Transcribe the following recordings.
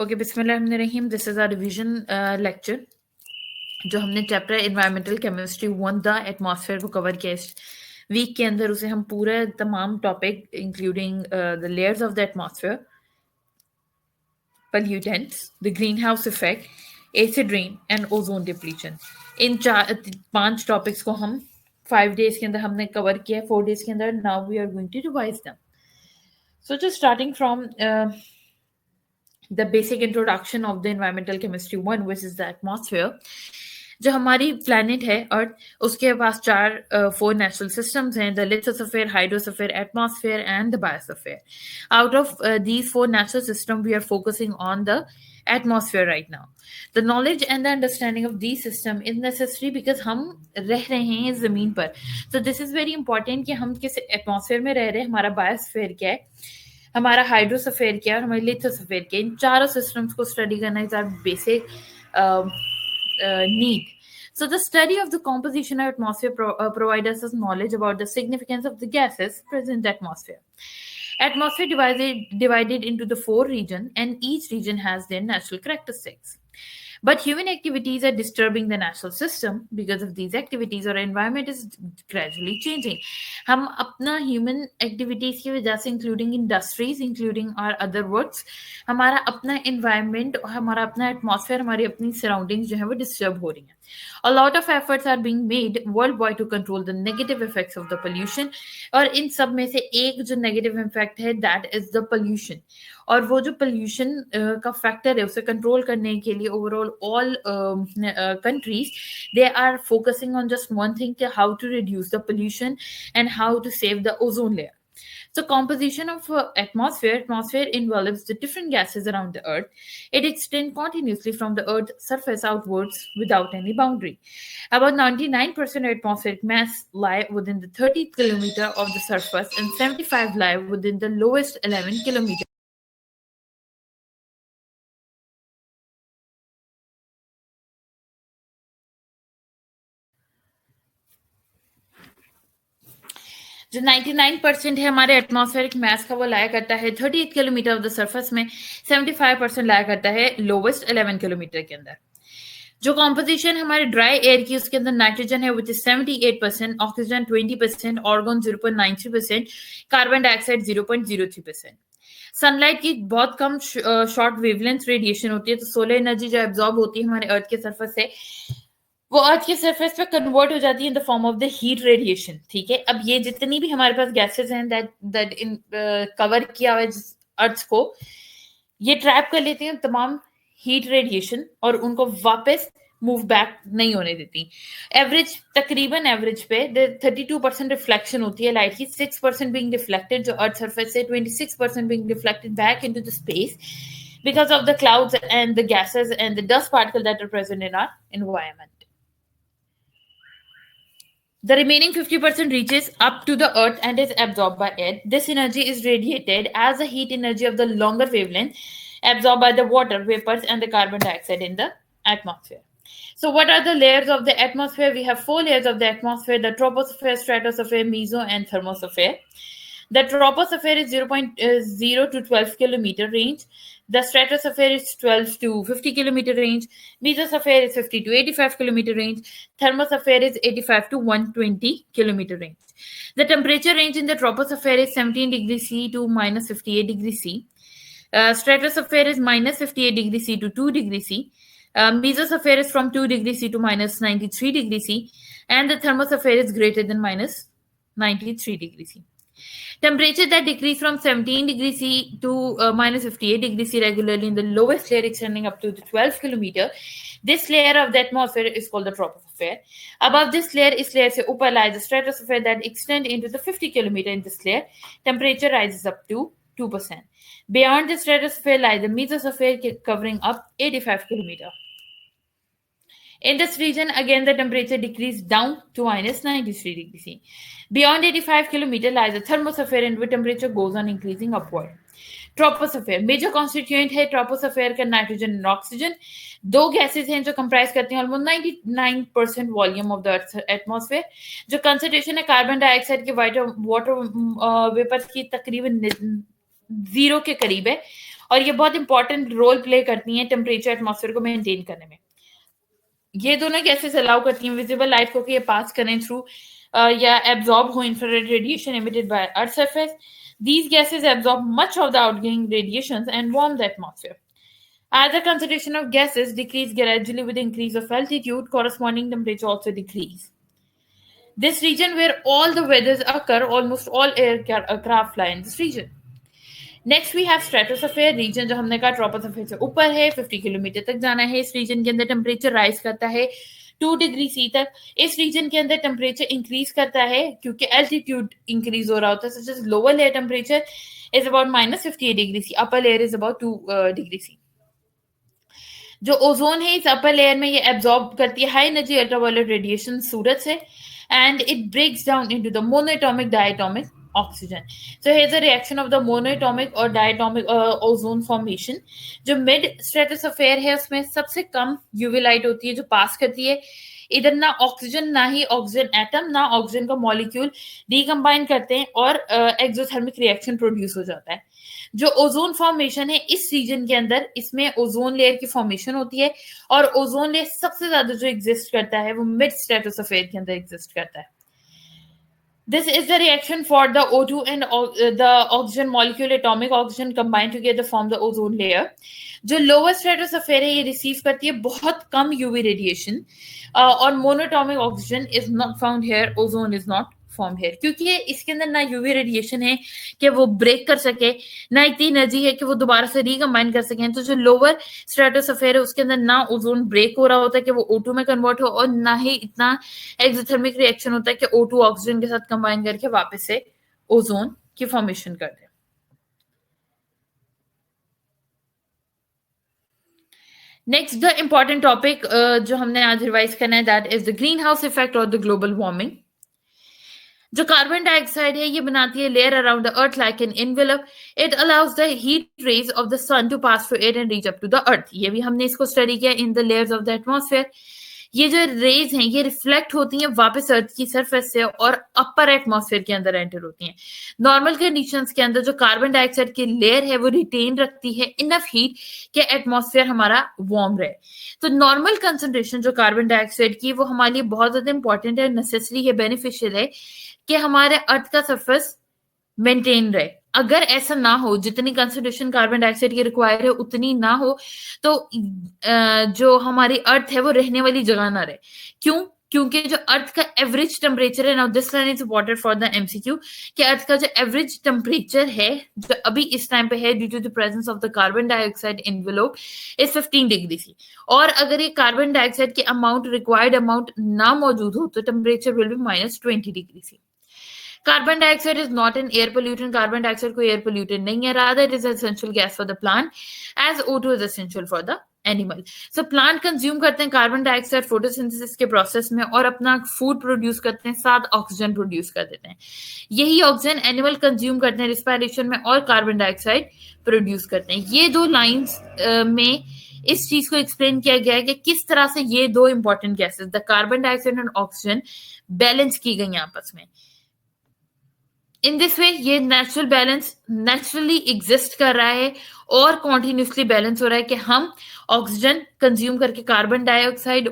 Okay, बिस्मिल्लाहिर्रहमानिर्रहीम। This is our revision lecture जो हमने chapter environmental chemistry 1 the atmosphere को कवर किया इस वीक के अंदर। उसे हम पूरा तमाम topic including the layers of the atmosphere, pollutants, the greenhouse effect, acid rain and ozone depletion, इन 5 टॉपिक्स को हम 5 डेज के अंदर हमने कवर किया, 4 डेज के अंदर। Now we are going to revise them. So just starting from the basic introduction of the environmental chemistry 1, which is the atmosphere। जो हमारी प्लैनेट है अर्थ, उसके पास 4 नेचुरल सिस्टम्स हैं: the lithosphere, hydrosphere, atmosphere and the biosphere. Out of these 4 natural systems, we are focusing on the atmosphere right now. The knowledge and the understanding of these system is necessary because हम रह रहे हैं इस जमीन पर। So this is very important कि हम किस एटमॉस्फेयर में रह रहे हैं, हमारा बायोस्फीयर क्या है, हमारा हाइड्रोस्फीयर क्या है और हमारे लिथोस्फीयर क्या है। इन चारों सिस्टम्स को स्टडी करना is our basic need. So the study of the composition of atmosphere provides us knowledge about the significance of the gases present in the atmosphere. Atmosphere divided into the 4 regions, and each region has their natural characteristics. But human activities are disturbing the natural system. Because of these activities, our environment is gradually changing. हम अपना human activities की वजह से, including industries, including our other works, हमारा अपना environment, हमारा अपना atmosphere, हमारी अपनी surroundings जो है वो disturb हो रही हैं। A lot of efforts are being made worldwide to control the negative effects of the pollution. और इन सब में से एक जो negative effect है, that is the pollution. और वो जो पोल्यूशन का फैक्टर है उसे कंट्रोल करने के लिए overall all countries they are focusing on just one thing, how to reduce the pollution and how to save the ozone layer. So composition of atmosphere involves the different gases around the earth. It extends continuously from the earth's surface outwards without any boundary. About 99% of atmospheric mass lie within the 30th kilometer of the surface and 75 lie within the lowest 11 kilometers. जो 99% है हमारे atmospheric mess का, वो लाया करता है 38 kilometre of the surface में, 75% लाया करता है लोवेस्ट 11 किलोमीटर के अंदर। जो कॉम्पोजिशन हमारे ड्राई एयर की, उसके अंदर नाइट्रोजन है which is 78%, oxygen 20%, organ 0.93%, carbon dioxide 0.03%। Sunlight की बहुत कम शॉर्ट वेवलेंथ रेडिएशन होती है, तो सोलर एनर्जी जो एब्जॉर्ब होती है हमारे अर्थ के सरफेस से, वो अर्थ के सरफेस पे कन्वर्ट हो जाती है in the form of the heat radiation. ठीक है, अब ये जितनी भी हमारे पास गैसेस हैं दैट इन कवर किया हुआ है अर्थ को, ये ट्रैप कर लेती हैं तमाम हीट रेडिएशन और उनको वापस मूव बैक नहीं होने देती। तकरीबन एवरेज पे 32% रिफ्लेक्शन होती है लाइट की, 6% बीइंग रिफ्लेक्टेड जो अर्थ सरफेस से, 26% being reflected back into the space because of the clouds and the gases and the dust particle that are present in our environment. The remaining 50% reaches up to the earth and is absorbed by it. This energy is radiated as the heat energy of the longer wavelength absorbed by the water vapors and the carbon dioxide in the atmosphere. So what are the layers of the atmosphere? We have 4 layers of the atmosphere: the troposphere, stratosphere, meso and thermosphere. The troposphere is 0.0 to 12 kilometer range. The stratosphere is 12 to 50 kilometer range. Mesosphere is 50 to 85 kilometer range. Thermosphere is 85 to 120 kilometer range. The temperature range in the troposphere is 17 degrees C to minus 58 degrees C. Stratosphere is minus 58 degrees C to 2 degrees C. Mesosphere is from 2 degrees C to minus 93 degrees C. And the thermosphere is greater than minus 93 degrees C. Temperature that decrease from 17 degrees C to minus 58 degrees C regularly in the lowest layer extending up to the 12 kilometer. This layer of the atmosphere is called the troposphere. Above this layer, is layer से ऊपर lies the stratosphere that extend into the 50 kilometer. In this layer, temperature rises up to 2%. Beyond the stratosphere lies the mesosphere covering up 85 kilometer. In this region, again, the temperature decreased down to minus 93 degrees C. Beyond 85 kilometer lies the thermosphere, in which temperature goes on increasing upward. Troposphere major constituent है troposphere का nitrogen and oxygen, 2 gases हैं जो comprise करते हैं almost 99% volume of the earth atmosphere. जो concentration है carbon dioxide के water vapour की तकरीबन 0 के करीब है, और ये बहुत इंपॉर्टेंट रोल प्ले करती हैं टेम्परेचर एटमॉस्फेयर को मेंटेन करने में। ये दोनों गैसेस अलाउ करती हैं विजिबल लाइट को कि ये पास करें थ्रू या एब्जॉर्ब हो infrared radiation emitted by earth surface. These gases absorb much of the outgoing radiations and warm the atmosphere. As the concentration of gases decrease gradually with the increase of altitude, corresponding temperature also decrease. This region where all the weathers occur, almost all aircraft fly in this region. Next we have stratosphere region, जो हमने कहा troposphere से ऊपर है, 50 kilometre तक जाना है. इस रीजन के अंदर टेम्परेचर राइज करता है 2 डिग्री सी तक. इस रीजन के अंदर टेम्परेचर इंक्रीज करता है क्योंकि एल्टीट्यूड इंक्रीज हो रहा होता है. Such as lower layer temperature is about -58 degree C, upper layer is about 2 degree C. जो ओजोन है इस अपर लेयर में ये एब्जॉर्ब करती है हाई एनर्जी अल्ट्रावायलेट रेडिएशन सूरज से, and it breaks down into the monoatomic diatomic oxygen. So here's a reaction of the monoatomic और diatomic ozone formation. जो mid stratosphere है उसमें सबसे कम UV लाइट होती है जो पास करती है. इधर ना ऑक्सीजन ना ही ऑक्सीजन एटम ना ऑक्सीजन का मॉलिक्यूल रिकम्बाइन करते हैं और एक्सोथर्मिक रिएक्शन प्रोड्यूस हो जाता है. जो ओजोन फॉर्मेशन है इस रीजन के अंदर, इसमें ओजोन लेयर की फॉर्मेशन होती है और ओजोन लेयर सबसे ज्यादा जो एग्जिस्ट करता है वो मिड स्ट्रेटोस्फीयर के अंदर एग्जिस्ट करता है. This is the reaction for the O2 and the oxygen molecule, atomic oxygen combined together form the ozone layer. जो लोअर स्ट्रेटोस्फीयर है ये रिसीव करती है बहुत कम यूवी रेडिएशन और monoatomic oxygen is not found here, ozone is not form here, क्योंकि इसके अंदर ना यूवी रेडिएशन है कि वो ब्रेक कर सके, ना इतनी एनर्जी है कि वो दोबारा से रिकम्बाइन कर सके. तो जो लोअर स्ट्रेटोस्फीयर है उसके अंदर ना ओजोन ब्रेक हो रहा होता है कि वो O2 में कन्वर्ट हो और ना ही इतना एक्सोथर्मिक रिएक्शन होता है कि O2 ऑक्सीजन के साथ कंबाइन करके वापस से ओजोन की फॉर्मेशन कर दे. नेक्स्ट द इंपॉर्टेंट टॉपिक जो हमने आज रिवाइज करना है that is the green house effect और द ग्लोबल वार्मिंग. जो कार्बन डाइऑक्साइड है ये बनाती है layer around the earth like an envelope. It allows the heat rays of the sun to pass through it and reach up to the earth. ये भी हमने इसको स्टडी किया in the layers of the atmosphere. ये जो raise हैं ये reflect होती हैं वापस अर्थ की सरफेस से और अपर एटमॉस्फेयर के अंदर एंटर होती हैं. नॉर्मल कंडीशंस के अंदर जो कार्बन डाइऑक्साइड की लेयर है वो रिटेन रखती है इनफ हीट कि एटमॉस्फेयर हमारा वार्म रहे. तो नॉर्मल कंसंट्रेशन जो कार्बन डाइऑक्साइड की वो हमारे लिए बहुत ज्यादा इंपॉर्टेंट है, नेसेसरी है, बेनिफिशियल है कि हमारे अर्थ का सरफेस मेंटेन रहे. अगर ऐसा ना हो, जितनी कंसंट्रेशन कार्बन डाइऑक्साइड की रिक्वायर है उतनी ना हो, तो जो हमारी अर्थ है वो रहने वाली जगह ना रहे. क्यों? क्योंकि जो अर्थ का एवरेज टेम्परेचर है, now this line is important for the MCQ, कि अर्थ का जो एवरेज टेम्परेचर है जो अभी इस टाइम पे है due to the presence of the carbon dioxide envelope is 15 degree C. और अगर ये कार्बन डाइऑक्साइड के अमाउंट, रिक्वायर्ड अमाउंट ना मौजूद हो तो temperature will be -20 degree C. Carbon dioxide is not an air pollutant. Carbon dioxide कोई air pollutant नहीं है, rather it is essential gas for the plant as O2 is essential for the animal. So plant consume करते हैं carbon dioxide photosynthesis के process में और अपना food produce करते हैं, साथ ऑक्सीजन प्रोड्यूस कर देते हैं. यही ऑक्सीजन एनिमल कंज्यूम करते हैं रिस्पायरेशन में और कार्बन डाइऑक्साइड प्रोड्यूस करते हैं. ये दो लाइंस में इस चीज को एक्सप्लेन किया गया है कि किस तरह से ये दो important gases the carbon dioxide and oxygen balance की गई आपस में. इन दिस वे ये नेचुरल बैलेंस नेचुरली एग्जिस्ट कर रहा है और कॉन्टिन्यूसली बैलेंस हो रहा है कि हम ऑक्सीजन कंज्यूम करके कार्बन डाइऑक्साइड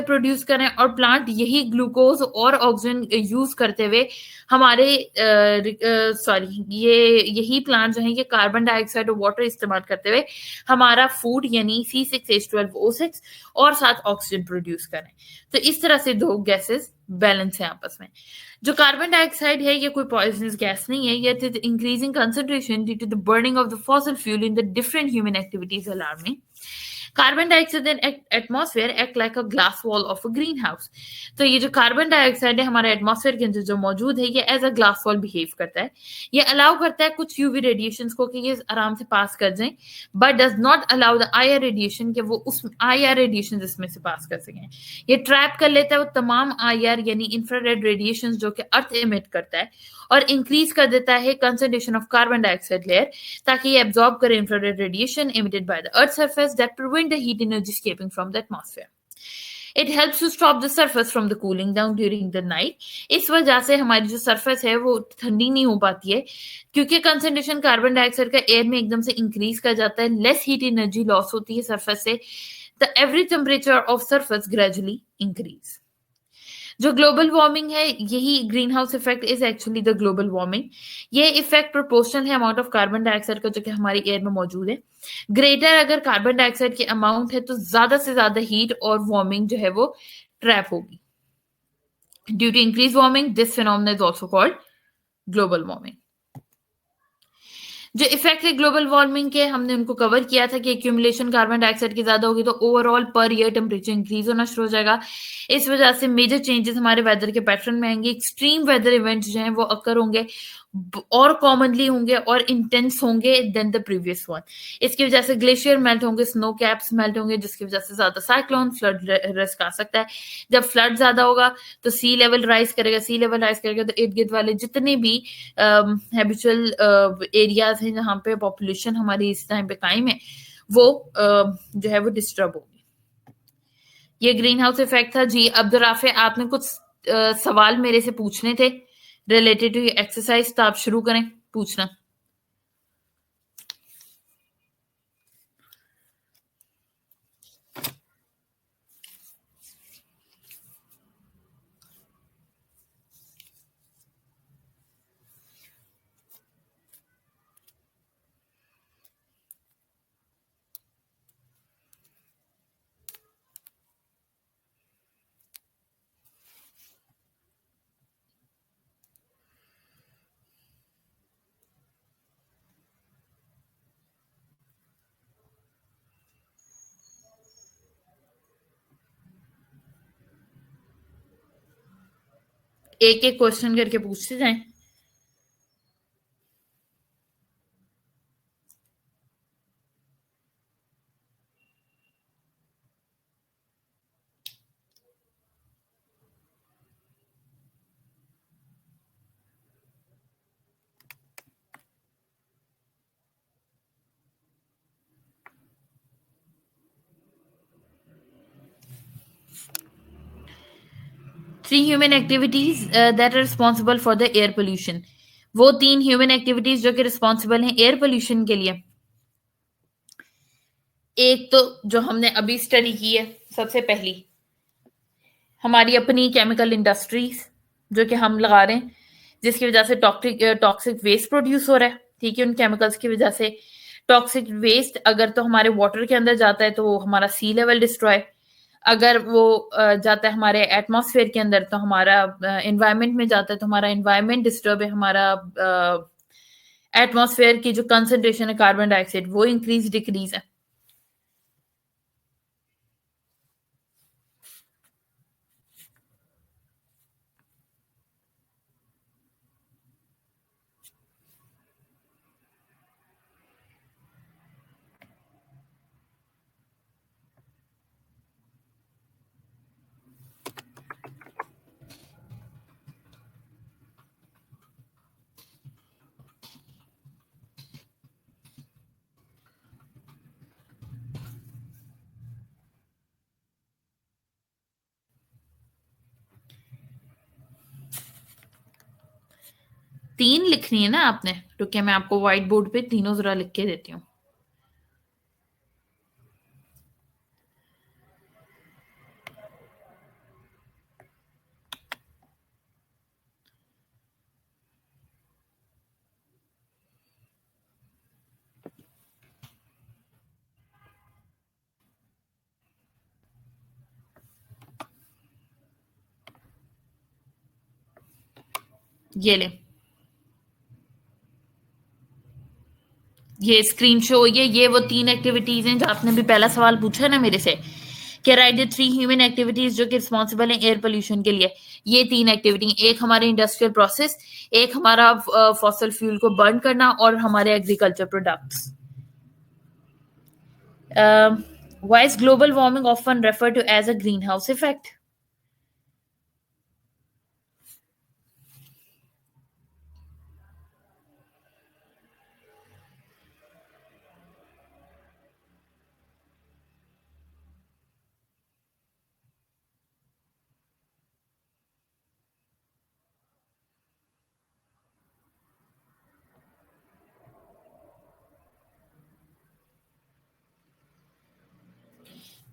प्रोड्यूस करें और प्लांट यही ग्लूकोज और ऑक्सीजन यूज करते हुए हमारे यही प्लांट जो है ये कार्बन डाइऑक्साइड और वाटर इस्तेमाल करते हुए हमारा फूड यानी C6H12O6 और साथ ऑक्सीजन प्रोड्यूस करें. तो इस तरह से दो गैसेस बैलेंस है आपस में. जो कार्बन डाइऑक्साइड है ये कोई पॉइजनस गैस नहीं है, ये increasing concentration due to the burning of the fossil fuel in the different human activities alarming. Carbon dioxide in atmosphere act like a glass wall of a green house. तो ये जो carbon dioxide है हमारे atmosphere के अंदर जो मौजूद है ये as a glass wall behave करता है. ये अलाउ करता है कुछ यूवी रेडिएशंस को कि ये आराम से पास कर जाएं, but does not allow the IR radiation कि वो उस IR रेडिएशन इसमें से पास कर सकें. ये ट्रैप कर लेता है वो तमाम IR यानी इंफ्रारेड रेडिएशन जो कि अर्थ इमिट करता है और इंक्रीज कर देता है concentration of carbon dioxide layer ताकि ये एब्जॉर्ब करे infrared radiation emitted by the earth surface that prevent the heat energy escaping from the atmosphere. It helps to stop the surface from the cooling down during the night. इस वजह से हमारी जो surface है वो ठंडी नहीं हो पाती है, क्योंकि कंसंट्रेशन कार्बन डाइऑक्साइड का एयर में एकदम से इंक्रीज कर जाता है, लेस हीट एनर्जी लॉस होती है सरफेस से, the average temperature of surface gradually increase. जो ग्लोबल वार्मिंग है, यही green house effect is actually the global warming. ये इफेक्ट प्रोपोर्शनल है अमाउंट ऑफ कार्बन डाइऑक्साइड का जो कि हमारी एयर में मौजूद है। ग्रेटर अगर कार्बन डाइऑक्साइड की अमाउंट है तो ज्यादा से ज्यादा हीट और वार्मिंग जो है वो ट्रैप होगी। Due to increase warming this phenomena is also called global warming. जो इफेक्ट है ग्लोबल वार्मिंग के, हमने उनको कवर किया था कि एक्यूमुलेशन कार्बन डाइऑक्साइड की ज्यादा होगी तो overall per year temperature increase होना शुरू हो जाएगा। इस वजह से मेजर चेंजेस हमारे वेदर के पैटर्न में आएंगे। एक्सट्रीम वेदर इवेंट्स जो हैं वो अकर होंगे और कॉमनली होंगे और इंटेंस होंगे देन द प्रीवियस वन। इसकी वजह से ग्लेशियर मेल्ट होंगे, स्नो कैप्स मेल्ट होंगे, जिसकी वजह से ज्यादा साइक्लोन फ्लड रिस्क आ सकता है। जब फ्लड ज्यादा होगा तो सी लेवल राइज करेगा, सी लेवल राइज करेगा तो इर्द गिर्द वाले जितने भी हैबिचुअल एरियाज हैं जहाँ पे पॉपुलेशन हमारी इस टाइम पे कायम है, वो जो है वो डिस्टर्ब होगी। ये ग्रीन हाउस इफेक्ट था जी। अब्दुल राफे, आपने कुछ सवाल मेरे से पूछने थे रिलेटेड टू एक्सरसाइज, तो आप शुरू करें पूछना। एक एक क्वेश्चन करके पूछते जाएं। Three human activities that are responsible for the air pollution. वो तीन ह्यूमन एक्टिविटीज जो कि रिस्पॉन्सिबल हैं एयर पोल्यूशन के लिए। एक तो जो हमने अभी स्टडी की है, सबसे पहली हमारी अपनी केमिकल इंडस्ट्रीज जो कि हम लगा रहे हैं, जिसकी वजह से टॉक्सिक वेस्ट प्रोड्यूस हो रहा है। ठीक है, उन केमिकल्स की वजह से टॉक्सिक वेस्ट अगर तो हमारे वाटर के अंदर जाता है तो वो हमारा सी लेवल डिस्ट्रॉय, अगर वो जाता है हमारे एटमॉस्फेयर के अंदर तो हमारा एनवायरनमेंट में जाता है तो हमारा एनवायरनमेंट डिस्टर्ब है, हमारा एटमॉस्फेयर की जो कंसंट्रेशन है कार्बन डाइऑक्साइड वो इंक्रीज डिक्रीज है। तीन लिखनी है ना आपने, तो क्या मैं आपको व्हाइट बोर्ड पे तीनों जरा लिख के देती हूँ। ये ले, ये स्क्रीन शो हुई है। ये वो तीन एक्टिविटीज हैं जो आपने भी पहला सवाल पूछा ना मेरे से कि right the three human activities जो कि रिस्पॉन्सिबल है एयर पोल्यूशन के लिए। ये तीन एक्टिविटी, एक हमारे इंडस्ट्रियल प्रोसेस, एक हमारा फॉसल फ्यूल को बर्न करना और हमारे agriculture products. Why is global warming often referred to as a greenhouse effect?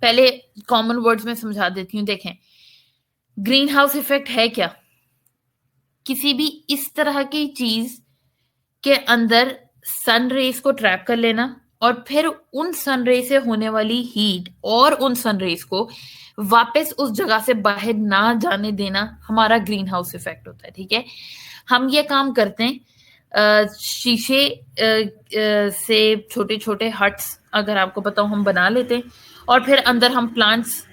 पहले कॉमन वर्ड्स में समझा देती हूँ। देखें, ग्रीन हाउस इफेक्ट है क्या? किसी भी इस तरह की चीज के अंदर सन रेज को ट्रैप कर लेना और फिर उन सन रेज से होने वाली हीट और उन सन रेज को वापस उस जगह से बाहर ना जाने देना हमारा ग्रीन हाउस इफेक्ट होता है। ठीक है, हम ये काम करते हैं शीशे से छोटे छोटे हट्स, अगर आपको पता हो, हम बना लेते हैं और फिर अंदर हम प्लांट्स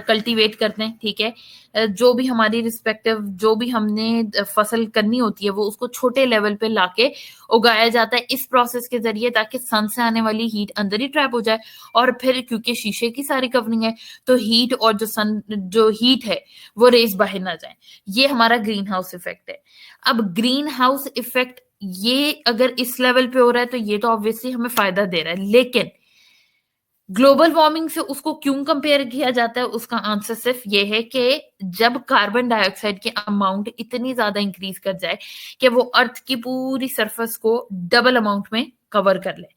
कल्टीवेट करते हैं। ठीक है, जो भी हमारी रिस्पेक्टिव जो भी हमने फसल करनी होती है वो उसको छोटे लेवल पे लाके उगाया जाता है इस प्रोसेस के जरिए, ताकि सन से आने वाली हीट अंदर ही ट्रैप हो जाए और फिर क्योंकि शीशे की सारी कवरिंग है तो हीट और जो हीट है वो रेज बाहर ना जाए। ये हमारा ग्रीन हाउस इफेक्ट है। अब ग्रीन हाउस इफेक्ट ये अगर इस लेवल पे हो रहा है तो ये तो ऑब्वियसली हमें फायदा दे रहा है, लेकिन ग्लोबल वार्मिंग से उसको क्यों कंपेयर किया जाता है? उसका आंसर सिर्फ ये है कि जब कार्बन डाइऑक्साइड की अमाउंट इतनी ज्यादा इंक्रीज कर जाए कि वो अर्थ की पूरी सरफेस को डबल अमाउंट में कवर कर ले।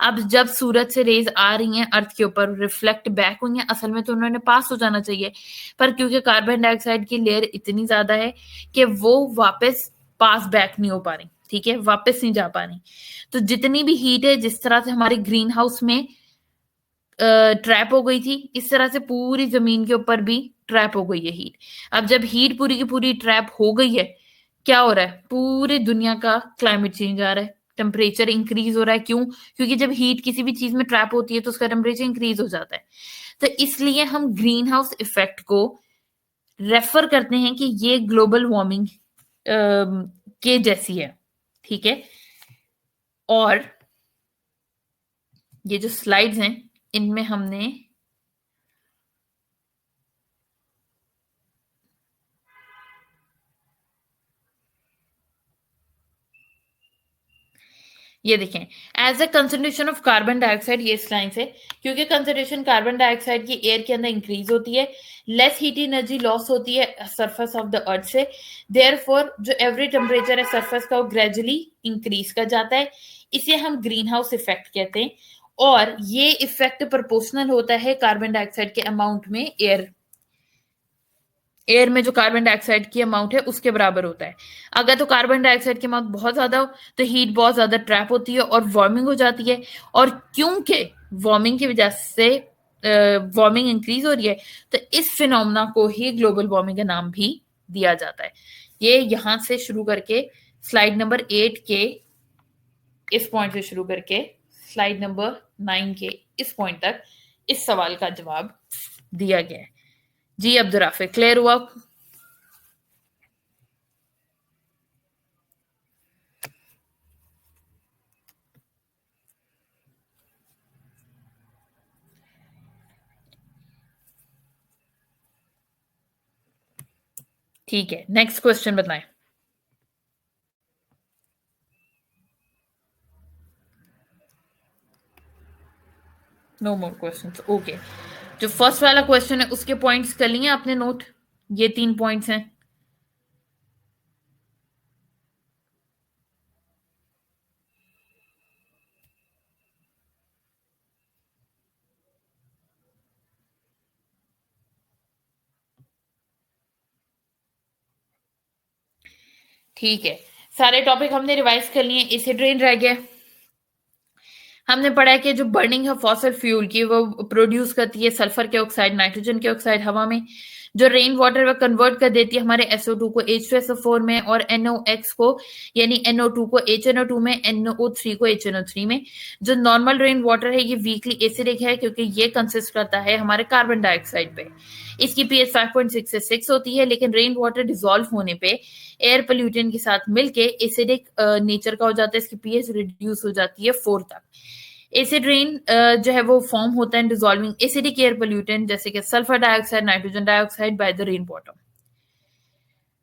अब जब सूरज से रेज आ रही हैं अर्थ के ऊपर, रिफ्लेक्ट बैक हुई हैं, असल में तो उन्होंने पास हो जाना चाहिए, पर क्योंकि कार्बन डाइऑक्साइड की लेयर इतनी ज्यादा है कि वो वापस पास बैक नहीं हो पा रही। ठीक है, वापस नहीं जा पा रही। तो जितनी भी हीट है जिस तरह से हमारे ग्रीन हाउस में ट्रैप हो गई थी, इस तरह से पूरी जमीन के ऊपर भी ट्रैप हो गई है हीट। अब जब हीट पूरी की पूरी ट्रैप हो गई है, क्या हो रहा है? पूरी दुनिया का क्लाइमेट चेंज आ रहा है, टेम्परेचर इंक्रीज हो रहा है। क्यों? क्योंकि जब हीट किसी भी चीज में ट्रैप होती है तो उसका टेम्परेचर इंक्रीज हो जाता है। तो इसलिए हम ग्रीन हाउस इफेक्ट को रेफर करते हैं कि ये ग्लोबल वार्मिंग के जैसी है। ठीक है, और ये जो स्लाइड्स हैं इनमें हमने ये देखें, as a concentration of carbon dioxide, ये इस लाइन से, क्योंकि कंसेंट्रेशन कार्बन डाइऑक्साइड की एयर के अंदर इंक्रीज होती है, लेस हीट एनर्जी लॉस होती है सरफेस ऑफ द अर्थ से, देयरफॉर जो एवरेज टेम्परेचर है सरफेस का वो ग्रेजुअली इंक्रीज कर जाता है। इसे हम ग्रीन हाउस इफेक्ट कहते हैं और ये इफेक्ट प्रोपोर्शनल होता है कार्बन डाइऑक्साइड के अमाउंट में, एयर में जो कार्बन डाइऑक्साइड की अमाउंट है उसके बराबर होता है। अगर तो कार्बन डाइऑक्साइड की अमाउंट बहुत ज्यादा हो तो हीट बहुत ज्यादा ट्रैप होती है और वार्मिंग हो जाती है, और क्योंकि वार्मिंग की वजह से वार्मिंग इंक्रीज हो रही है तो इस फिनोमेना को ही ग्लोबल वार्मिंग का नाम भी दिया जाता है। ये यहां से शुरू करके स्लाइड नंबर 8 के इस पॉइंट से शुरू करके स्लाइड नंबर 9 के इस पॉइंट तक इस सवाल का जवाब दिया गया है। जी अब्दुल राफे, क्लियर हुआ? ठीक है, नेक्स्ट क्वेश्चन बताएं। No more questions, okay. जो फर्स्ट वाला क्वेश्चन है उसके पॉइंट्स कर लिए आपने नोट? ये 3 पॉइंट्स हैं। ठीक है, सारे टॉपिक हमने रिवाइज कर लिए। एसिड रेन रह गया। हमने पढ़ा है कि जो बर्निंग है फॉसल फ्यूल की वो प्रोड्यूस करती है सल्फर के ऑक्साइड, नाइट्रोजन के ऑक्साइड हवा में। जो रेन वाटर वो कन्वर्ट कर देती है हमारे SO2 को H2SO4 में और NOx को यानी NO2 को HNO2 में, NO3 को HNO3 में। जो नॉर्मल रेन वाटर है ये वीकली एसिडिक है क्योंकि ये कंसिस्ट करता है हमारे कार्बन डाइऑक्साइड पे। इसकी pH 5.6 से 6 होती है, लेकिन रेन वाटर डिसॉल्व होने पे एयर पोल्यूटेंट के साथ मिलके एसिडिक नेचर का हो जाता है। इसकी pH रिड्यूस हो जाती है 4 तक। एसिड रेन जो है वो फॉर्म होता है डिसॉल्विंग एसिडिक एयर पोल्यूटेंट जैसे कि sulphur dioxide, nitrogen dioxide by the rain water.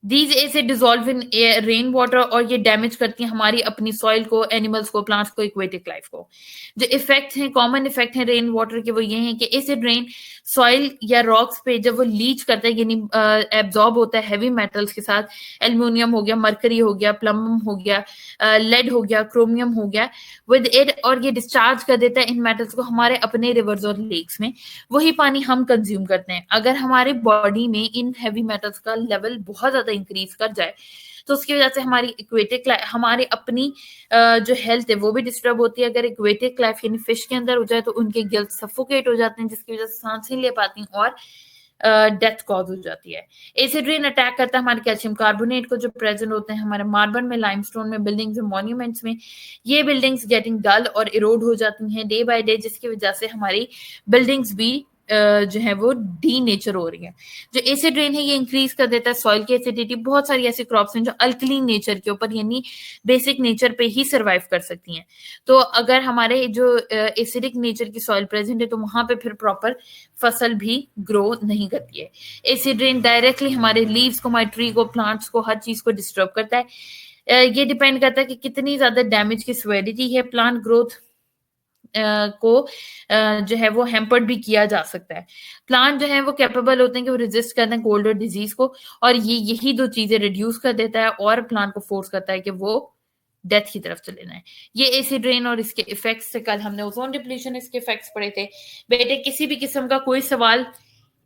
These acid dissolve in rain water और ये डैमेज करती हैं हमारी अपनी सॉइल को, एनिमल्स को, प्लांट्स को, एक्वेटिक लाइफ को। जो इफेक्ट हैं, कॉमन इफेक्ट हैं रेन वाटर के, वो ये हैं कि एसिड रेन सॉइल या रॉक्स पे जब वो लीच करता है यानी एब्जॉर्ब होता है हैवी मेटल्स के साथ, एल्युमिनियम हो गया, मरकरी हो गया, प्लम्बम हो गया, लेड हो गया, क्रोमियम हो गया, विद इट, और ये डिस्चार्ज कर देता है इन मेटल्स को हमारे अपने रिवर्स और लेक्स में। वही पानी हम कंज्यूम करते हैं। अगर हमारे बॉडी में इन हैवी मेटल्स का लेवल बहुत ज्यादा इंक्रीज कर जाए तो उसकी वजह से हमारी इक्वेटिक हमारी अपनी जो हेल्थ है वो भी डिस्टर्ब होती है। अगर इक्वेटिक लाइफ यानी फिश के अंदर हो जाए तो उनके गिल्स सफोकेट हो जाते हैं, जिसकी वजह से सांस नहीं ले पाती और डेथ कॉज हो जाती है। एसिड रेन अटैक करता है हमारे कैल्शियम कार्बोनेट को जो प्रेजेंट होते हैं हमारे मार्बल में, लाइमस्टोन में, बिल्डिंग्स में, मॉन्यूमेंट्स में। ये बिल्डिंग्स गेटिंग डल और इरोड हो जाती हैं डे बाय डे, जिसकी वजह से हमारी बिल्डिंग्स भी जो है वो डी नेचर हो रही है। जो एसिड रेन है ये इंक्रीज कर देता है सॉइल की एसिडिटी। बहुत सारी ऐसी क्रॉप्स हैं जो अल्कलीन नेचर के ऊपर यानी बेसिक नेचर पे ही सर्वाइव कर सकती हैं। तो अगर हमारे जो एसिडिक नेचर की सॉइल प्रेजेंट है तो वहां पे फिर प्रॉपर फसल भी ग्रो नहीं करती है। एसिड रेन डायरेक्टली हमारे लीव्स को, हमारे ट्री को, प्लांट्स को, हर चीज को डिस्टर्ब करता है। ये डिपेंड करता है कि कितनी ज्यादा डैमेज की सिवियरिटी है। प्लांट ग्रोथ को जो है वो हैम्पर्ड भी किया जा सकता है। प्लांट जो है वो कैपेबल होते हैं कि वो रेजिस्ट करते हैं कोल्ड और डिजीज को, और ये यही दो चीजें रिड्यूस कर देता है और प्लांट को फोर्स करता है कि वो डेथ की तरफ चले जाए। ये एसिड रेन और इसके इफेक्ट्स से कल हमने ओजोन डिप्लीशन इसके इफेक्ट्स पढ़े थे। बेटे किसी भी किस्म का कोई सवाल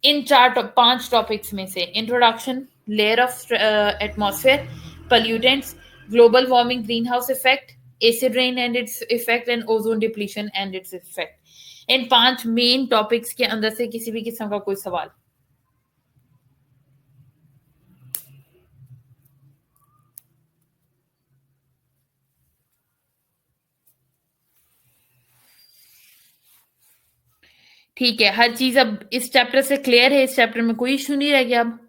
इन 5 टॉपिक्स में से, introduction, layer of atmosphere, pollutants, global warming, greenhouse effect, acid rain and its effect, and ozone depletion and its effect, in 5 main topics के अंदर से किसी भी किस्म का कोई सवाल? ठीक है, हर चीज अब इस चैप्टर से क्लियर है, इस चैप्टर में कोई इशू नहीं रह गया अब।